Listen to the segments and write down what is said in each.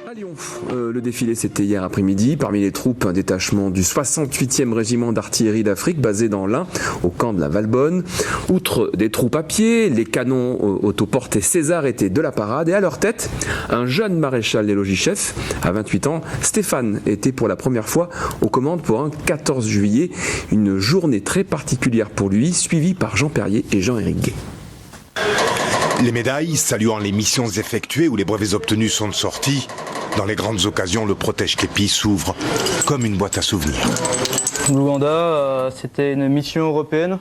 À Lyon, le défilé c'était hier après-midi. Parmi les troupes, un détachement du 68e régiment d'artillerie d'Afrique basé dans l'Ain, au camp de la Valbonne. Outre des troupes à pied, les canons autoportés César étaient de la parade et à leur tête, un jeune maréchal des logis-chefs, à 28 ans, Stéphane, était pour la première fois aux commandes pour un 14 juillet. Une journée très particulière pour lui, suivie par Jean Perrier et Jean-Éric Gay. Les médailles saluant les missions effectuées ou les brevets obtenus sont sortis. Dans les grandes occasions, le protège-képi s'ouvre comme une boîte à souvenirs. L'Ouganda, c'était une mission européenne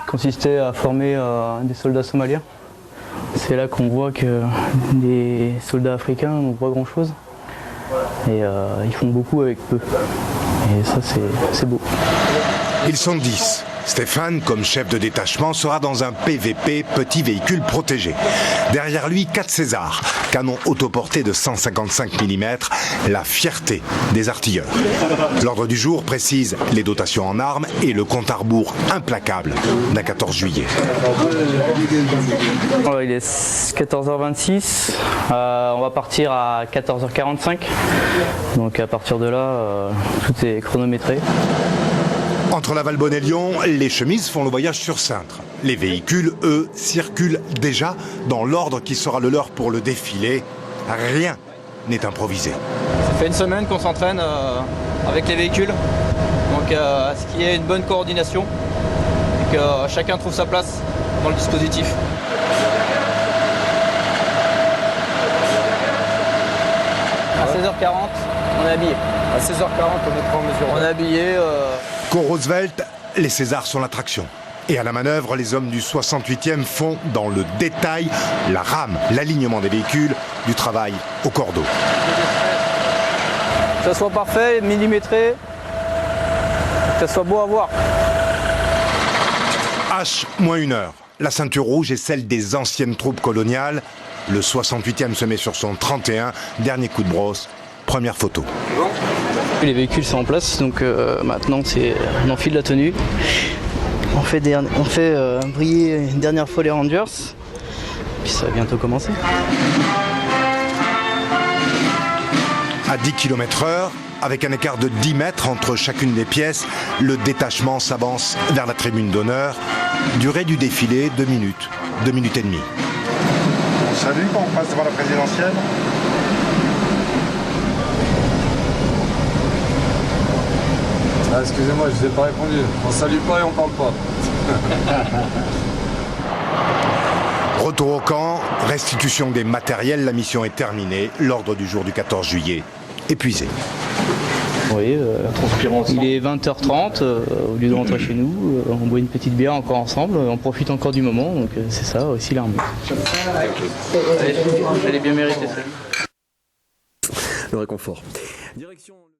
qui consistait à former des soldats somaliens. C'est là qu'on voit que les soldats africains n'ont pas grand-chose et ils font beaucoup avec peu. Et ça, c'est beau. Ils sont 10. Stéphane, comme chef de détachement, sera dans un PVP, petit véhicule protégé. Derrière lui, 4 Césars, canon autoporté de 155 mm, la fierté des artilleurs. L'ordre du jour précise les dotations en armes et le compte à rebours implacable d'un 14 juillet. Alors, il est 14h26, on va partir à 14h45, donc à partir de là, tout est chronométré. Entre la Valbonne et Lyon, les chemises font le voyage sur cintre. Les véhicules, eux, circulent déjà dans l'ordre qui sera le leur pour le défilé. Rien n'est improvisé. Ça fait une semaine qu'on s'entraîne avec les véhicules, donc à ce qu'il y ait une bonne coordination et que chacun trouve sa place dans le dispositif. À 16h40, on est habillé. À 16h40, on est prêt en mesure. On est habillé. Qu'au Roosevelt, les Césars sont l'attraction. Et à la manœuvre, les hommes du 68e font, dans le détail, la rame, l'alignement des véhicules, du travail au cordeau. Que ça soit parfait, millimétré, que ça soit beau à voir. H-1 heure. La ceinture rouge est celle des anciennes troupes coloniales. Le 68e se met sur son 31, dernier coup de brosse, première photo. Les véhicules sont en place, donc maintenant on enfile la tenue. On fait briller une dernière fois les Rangers, puis ça va bientôt commencer. À 10 km/h, avec un écart de 10 mètres entre chacune des pièces, le détachement s'avance vers la tribune d'honneur. Durée du défilé, 2 minutes, 2 minutes et demie. On salue quand on passe devant la présidentielle. Ah, excusez-moi, je ne vous ai pas répondu. On salue pas et on parle pas. Retour au camp, restitution des matériels, la mission est terminée. L'ordre du jour du 14 juillet, épuisé. Oui, il est 20h30, au lieu de rentrer chez nous, on boit une petite bière encore ensemble, on profite encore du moment, donc c'est ça aussi l'armée. Elle est bien méritée celle-là. Le réconfort. Direction...